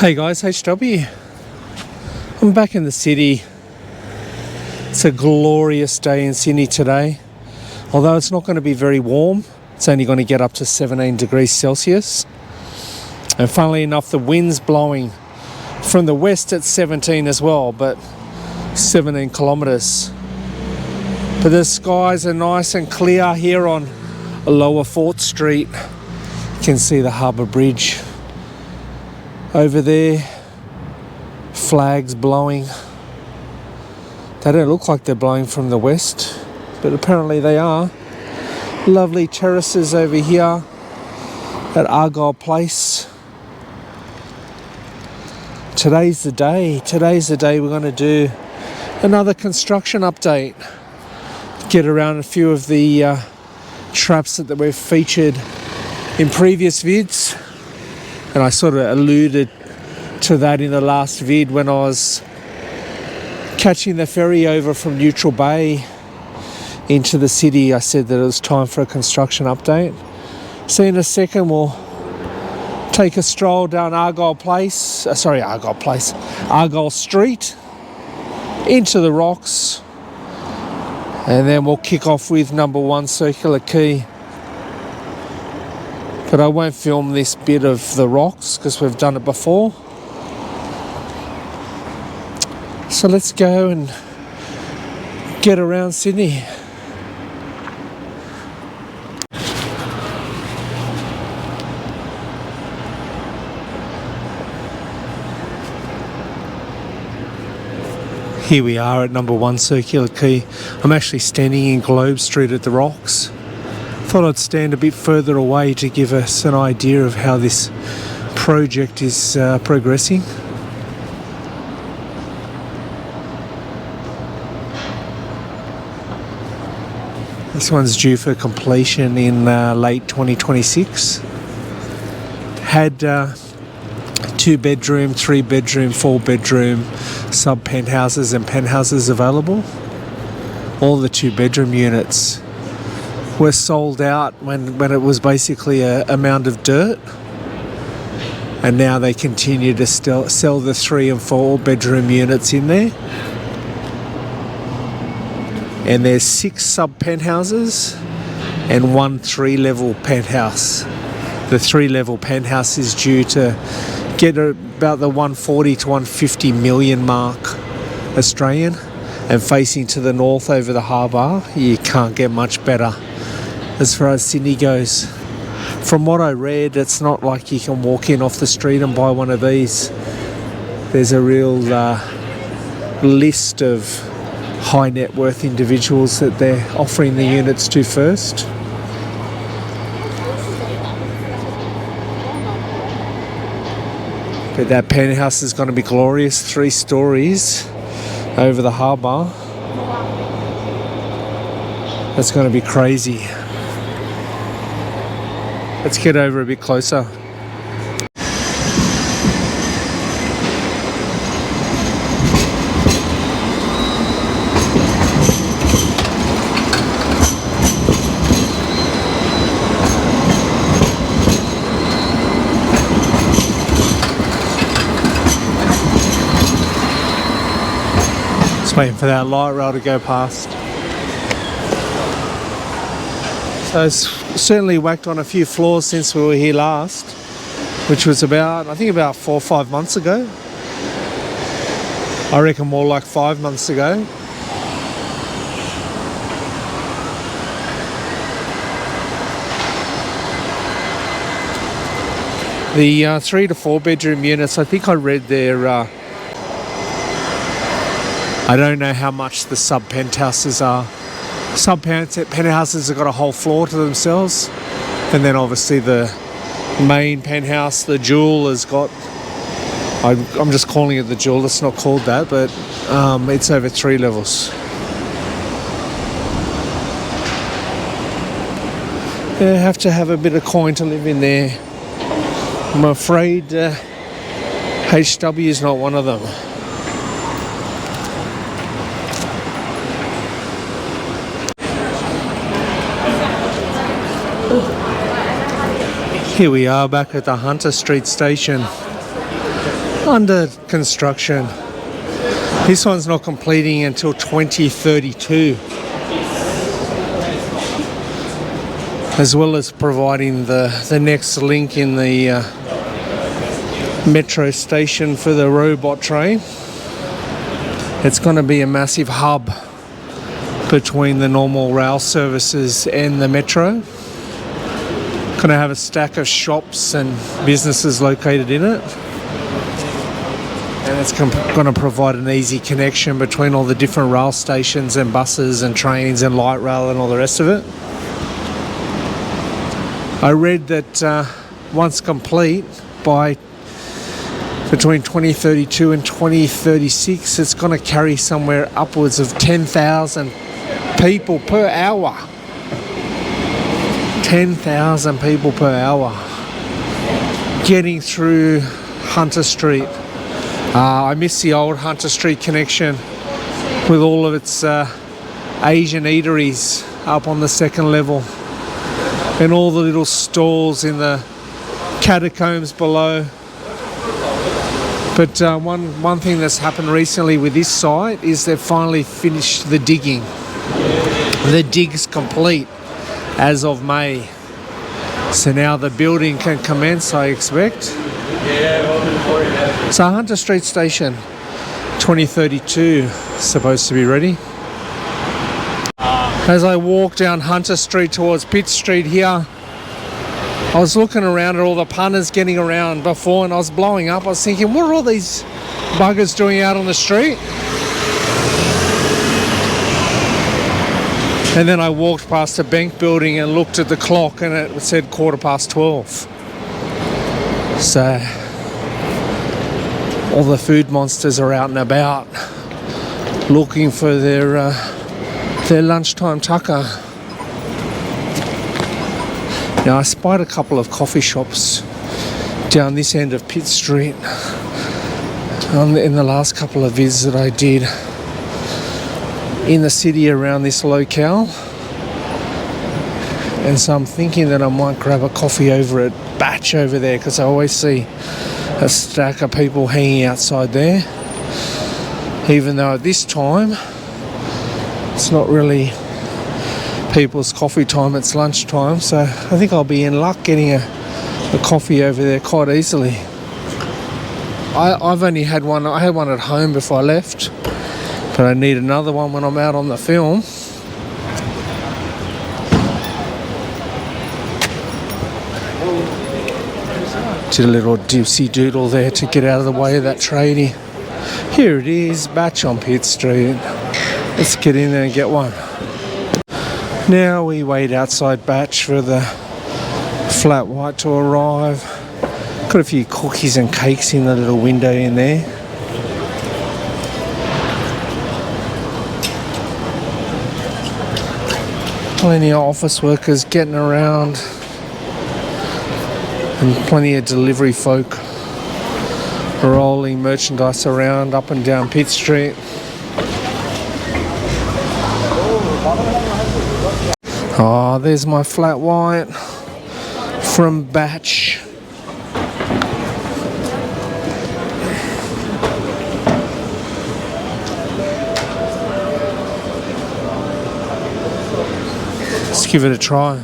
Hey guys, HW. I'm back in the city. It's a glorious day in Sydney today. Although it's not going to be very warm. It's only going to get up to 17 degrees Celsius. And funnily enough, the wind's blowing from the west at 17 as well, but 17 kilometres. But the skies are nice and clear here on Lower 4th Street. You can see the Harbour Bridge over there, flags blowing. They don't look like they're blowing from the west, but apparently they are. Lovely terraces over here at Argyle Place. Today's the day we're going to do another construction update. Get around a few of the traps that we've featured in previous vids. And I sort of alluded to that in the last vid when I was catching the ferry over from Neutral Bay into the city. I said that it was time for a construction update. So in a second we'll take a stroll down Argyle Street into the rocks, and then we'll kick off with number 1 Circular Quay. But I won't film this bit of the rocks because we've done it before. So let's go and get around Sydney. Here we are at number 1 Circular Quay. I'm actually standing in Globe Street at the rocks. Thought I'd stand a bit further away to give us an idea of how this project is progressing. This one's due for completion in late 2026. Had 2-bedroom, 3-bedroom, 4-bedroom sub penthouses and penthouses available. All the 2-bedroom units were sold out when it was basically a mound of dirt, and now they continue to still sell the 3 and 4-bedroom units in there. And there's 6 sub penthouses and 1 3-level penthouse. The 3-level penthouse is due to get about the 140 to 150 million mark Australian, and facing to the north over the harbour, you can't get much better as far as Sydney goes. From what I read, it's not like you can walk in off the street and buy one of these. There's a real list of high net worth individuals that they're offering the units to first. But that penthouse is going to be glorious, 3 stories over the harbour. That's going to be crazy. Let's get over a bit closer. Just waiting for that light rail to go past. So it's certainly whacked on a few floors since we were here last, which was about 4 or 5 months ago. I reckon more like 5 months ago. The 3 to 4 bedroom units, I think I read there, I don't know how much the sub penthouses are. Some penthouses have got a whole floor to themselves, and then obviously the main penthouse, the Jewel, has got, I'm just calling it the Jewel, it's not called that, but it's over 3 levels. You have to have a bit of coin to live in there. I'm afraid HW is not one of them. Here we are back at the Hunter Street station. under construction. This one's not completing until 2032. As well as providing the next link in the metro station for the robot train. It's going to be a massive hub between the normal rail services and the metro. Going to have a stack of shops and businesses located in it. And it's going to provide an easy connection between all the different rail stations and buses and trains and light rail and all the rest of it. I read that once complete, by between 2032 and 2036, it's going to carry somewhere upwards of 10,000 people per hour. 10,000 people per hour getting through Hunter Street. I miss the old Hunter Street connection with all of its Asian eateries up on the second level and all the little stalls in the catacombs below. But one thing that's happened recently with this site is they've finally finished the digging. The dig's complete as of May. So now the building can commence, I expect. So Hunter Street Station, 2032, supposed to be ready. As I walk down Hunter Street towards Pitt Street here, I was looking around at all the punters getting around before, and I was blowing up. I was thinking, what are all these buggers doing out on the street? And then I walked past a bank building and looked at the clock, and it said 12:15. So all the food monsters are out and about looking for their lunchtime tucker. Now I spied a couple of coffee shops down this end of Pitt Street in the last couple of vids that I did in the city around this locale. And so I'm thinking that I might grab a coffee over at Batch over there, because I always see a stack of people hanging outside there, even though at this time it's not really people's coffee time, it's lunchtime. So I think I'll be in luck getting a coffee over there quite easily. I've only had one. I had one at home before I left, but I need another one when I'm out on the film. Did a little dipsy doodle there to get out of the way of that tradie. Here it is, Batch on Pitt Street. Let's get in there and get one. Now we wait outside Batch for the flat white to arrive. Got a few cookies and cakes in the little window in there. Plenty of office workers getting around, and plenty of delivery folk rolling merchandise around up and down Pitt Street. Oh, there's my flat white from Batch. Let's give it a try.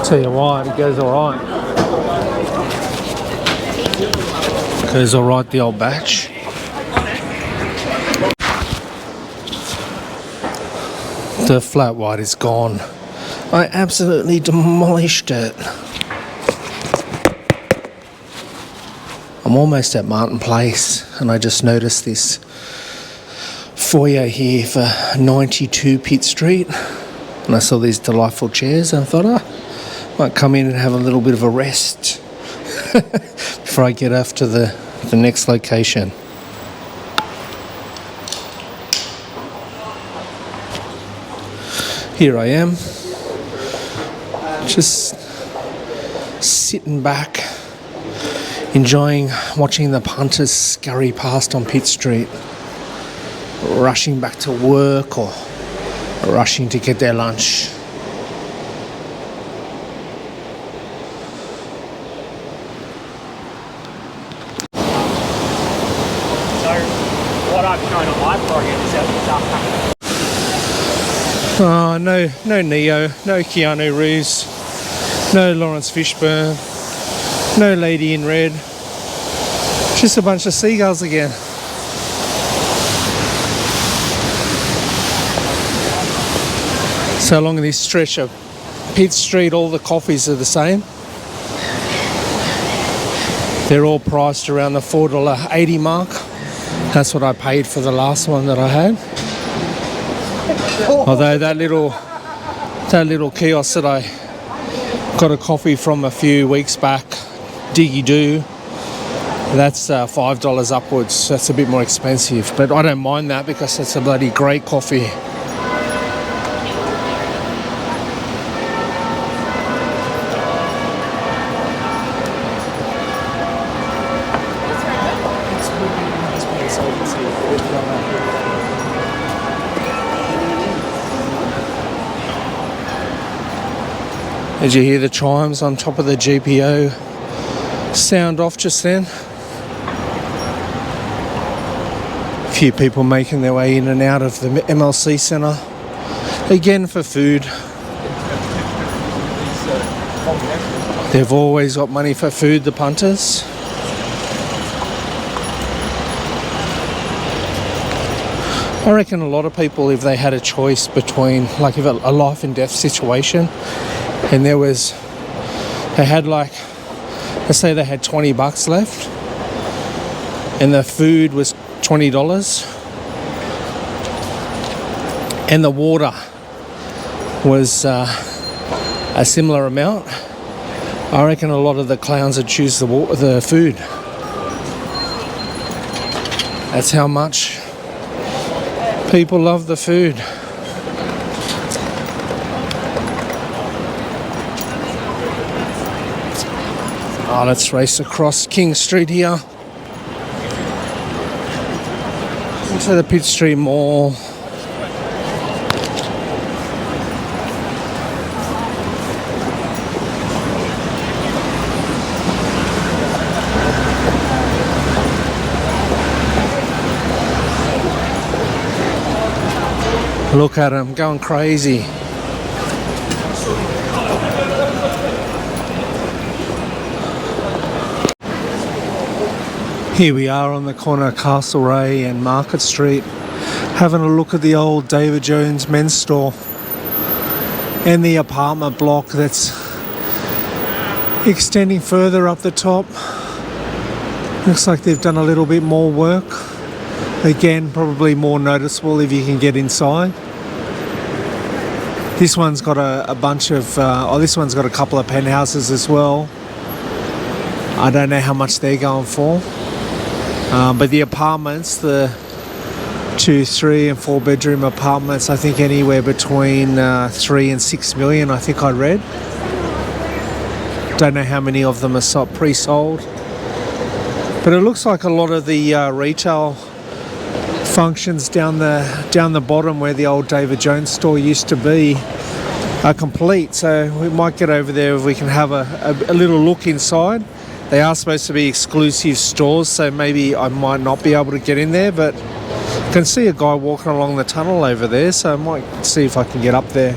Tell you what, it goes alright. Goes alright, the old Batch. The flat white is gone. I absolutely demolished it. I'm almost at Martin Place, and I just noticed this foyer here for 92 Pitt Street. And I saw these delightful chairs, and I thought, Might come in and have a little bit of a rest before I get off to the next location. Here I am, just sitting back, enjoying watching the punters scurry past on Pitt Street, rushing back to work or rushing to get their lunch. Oh, no Neo, no Keanu Reeves, no Lawrence Fishburne, no Lady in Red, just a bunch of seagulls again. So along this stretch of Pitt Street, all the coffees are the same. They're all priced around the $4.80 mark. That's what I paid for the last one that I had. Although that little kiosk that I got a coffee from a few weeks back, Diggy Doo, that's $5 upwards. That's a bit more expensive, but I don't mind that because it's a bloody great coffee. Did you hear the chimes on top of the GPO sound off just then? A few people making their way in and out of the MLC Centre, again for food. They've always got money for food, the punters. I reckon a lot of people, if they had a choice between, like, if a life and death situation, and they had like, let's say they had $20 left, and the food was $20, and the water was a similar amount, I reckon a lot of the clowns would choose the food. That's how much people love the food. Oh, let's race across King Street here into the Pitt Street Mall. Look at him going crazy. Here we are on the corner of Castlereagh and Market Street, having a look at the old David Jones men's store and the apartment block that's extending further up the top. Looks like they've done a little bit more work. Again, probably more noticeable if you can get inside. This one's got a bunch of, this one's got a couple of penthouses as well. I don't know how much they're going for. But the apartments, the 2, 3 and 4 bedroom apartments, I think anywhere between 3 and 6 million, I think I read. Don't know how many of them are pre-sold. But it looks like a lot of the retail functions down the bottom where the old David Jones store used to be are complete. So we might get over there if we can have a little look inside. They are supposed to be exclusive stores, so maybe I might not be able to get in there, but I can see a guy walking along the tunnel over there, so I might see if I can get up there.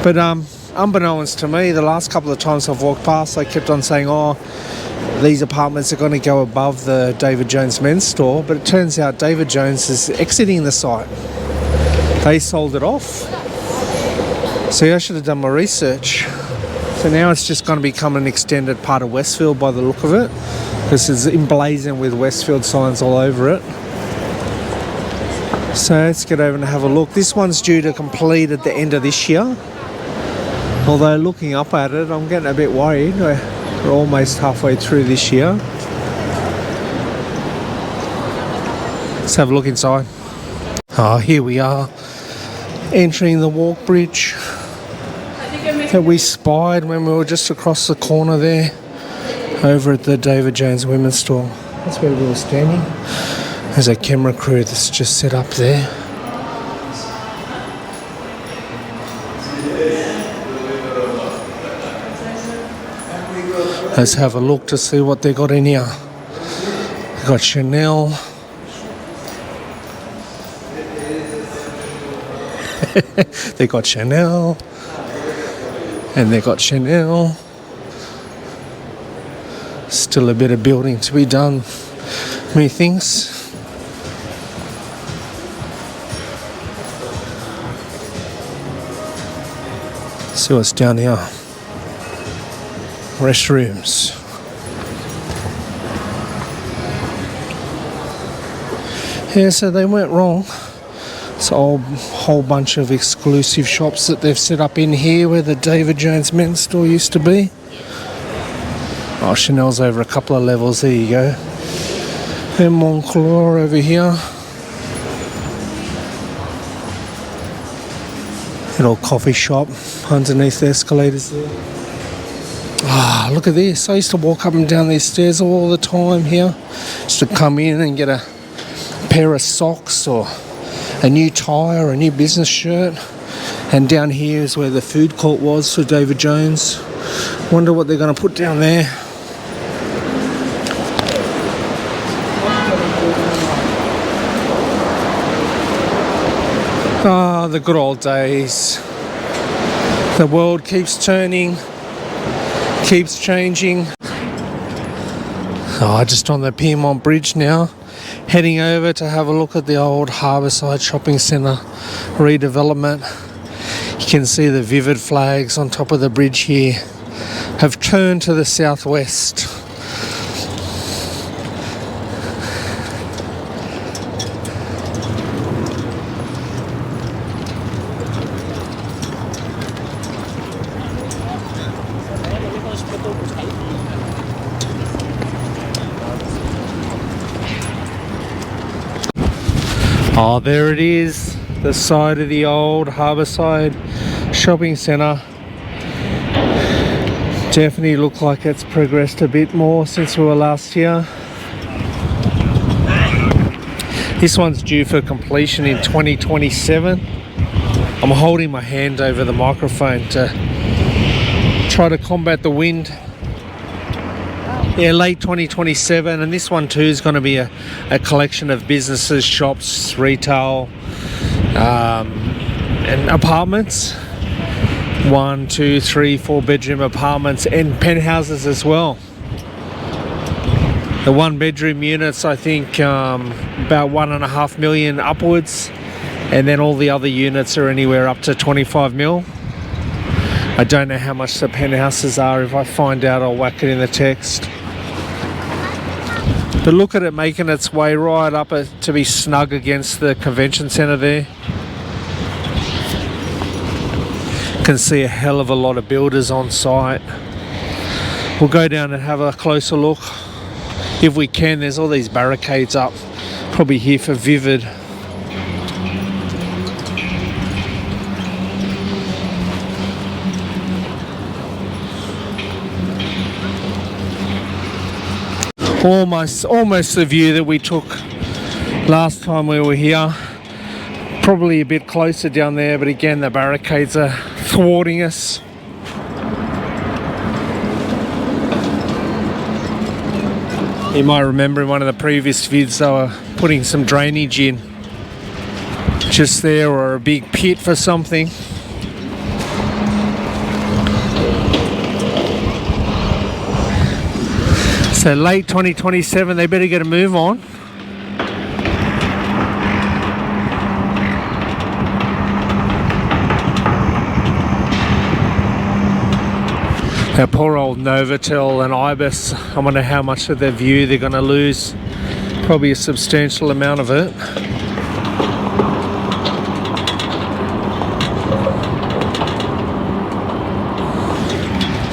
But unbeknownst to me, the last couple of times I've walked past, they kept on saying, oh, these apartments are going to go above the David Jones men's store, but it turns out David Jones is exiting the site. They sold it off. So I should have done my research. So now it's just going to become an extended part of Westfield by the look of it. This is emblazoned with Westfield signs all over it. So let's get over and have a look. This one's due to complete at the end of this year. Although looking up at it, I'm getting a bit worried. We're almost halfway through this year. Let's have a look inside. Oh, here we are, entering the walk bridge that we spied when we were just across the corner there, over at the David Jones women's store. That's where we were standing. There's a camera crew that's just set up there. Let's have a look to see what they got in here. They got Chanel. They got Chanel. And they got Chanel. Still a bit of building to be done, methinks. See what's down here. Restrooms. Yeah, so they weren't wrong. It's a whole bunch of exclusive shops that they've set up in here where the David Jones men's store used to be. Oh, Chanel's over a couple of levels. There you go. And Moncler over here. Little coffee shop underneath the escalators there. Ah, look at this. I used to walk up and down these stairs all the time here. Just to come in and get a pair of socks or a new tie or a new business shirt. And down here is where the food court was for David Jones. Wonder what they're going to put down there. Ah, the good old days. The world keeps turning, keeps changing. Oh, just on the Piedmont Bridge now, heading over to have a look at the old Harbourside Shopping Centre redevelopment. You can see the vivid flags on top of the bridge here have turned to the southwest. Oh, there it is, the side of the old Harbourside Shopping Centre. Definitely look like it's progressed a bit more since we were last here. This one's due for completion in 2027. I'm holding my hand over the microphone to try to combat the wind. Yeah, late 2027, and this one too is going to be a collection of businesses, shops, retail, and apartments. 1, 2, 3, 4 bedroom apartments and penthouses as well. The 1 bedroom units, I think, about 1.5 million upwards, and then all the other units are anywhere up to 25 mil. I don't know how much the penthouses are. If I find out, I'll whack it in the text. But look at it making its way right up to be snug against the convention centre there. You can see a hell of a lot of builders on site. We'll go down and have a closer look if we can. There's all these barricades up, probably here for Vivid. Almost the view that we took last time we were here. Probably a bit closer down there, but again the barricades are thwarting us. You might remember in one of the previous vids they were putting some drainage in just there, or a big pit for something. So late 2027, they better get a move on. Our poor old Novotel and Ibis, I wonder how much of their view they're going to lose. Probably a substantial amount of it.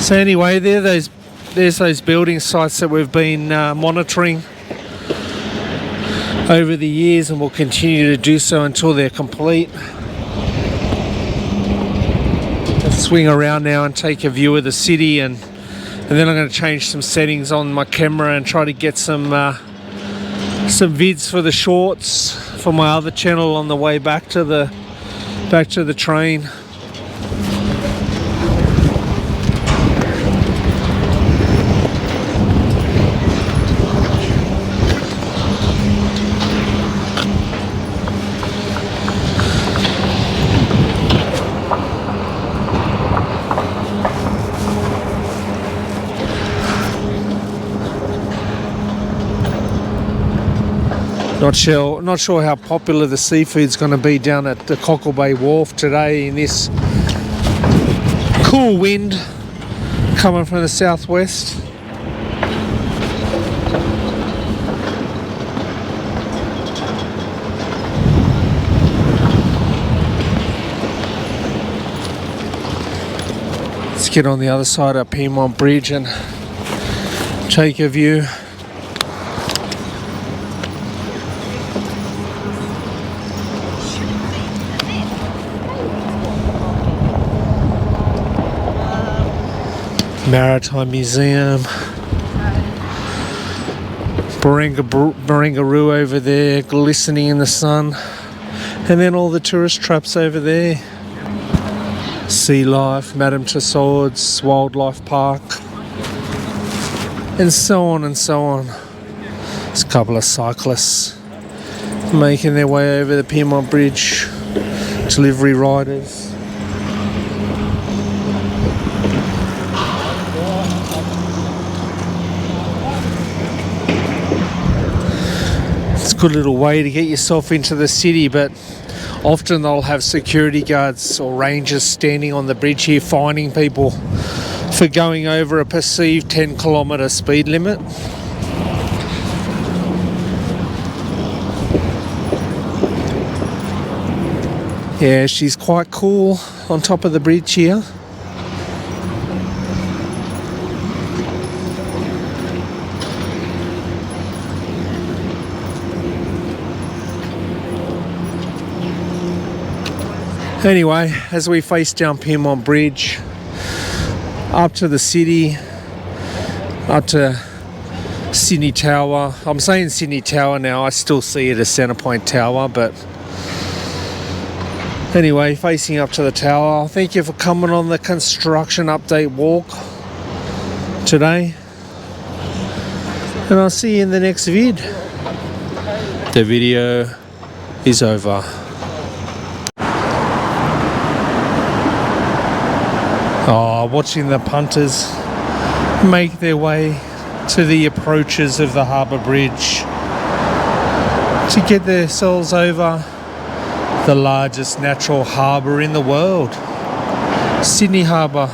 So anyway, there's those building sites that we've been monitoring over the years, and will continue to do so until they're complete. Let's swing around now and take a view of the city, and then I'm going to change some settings on my camera and try to get some vids for the shorts for my other channel on the way back to the train. Not sure how popular the seafood's going to be down at the Cockle Bay Wharf today in this cool wind coming from the southwest. Let's get on the other side of Piedmont Bridge and take a view. Maritime Museum, Barangaroo over there glistening in the sun, and then all the tourist traps over there. Sea Life, Madame Tussauds Wildlife Park, and so on and so on. There's a couple of cyclists making their way over the Piedmont Bridge, delivery riders. Good little way to get yourself into the city, but often they'll have security guards or rangers standing on the bridge here fining people for going over a perceived 10-kilometre speed limit. Yeah, she's quite cool on top of the bridge here. Anyway, as we face down Piedmont Bridge, up to the city, up to Sydney Tower. I'm saying Sydney Tower now, I still see it as Centrepoint Tower, but anyway, facing up to the tower. Thank you for coming on the construction update walk today, and I'll see you in the next vid. The video is over. Oh, watching the punters make their way to the approaches of the Harbour Bridge to get themselves over the largest natural harbour in the world, Sydney Harbour.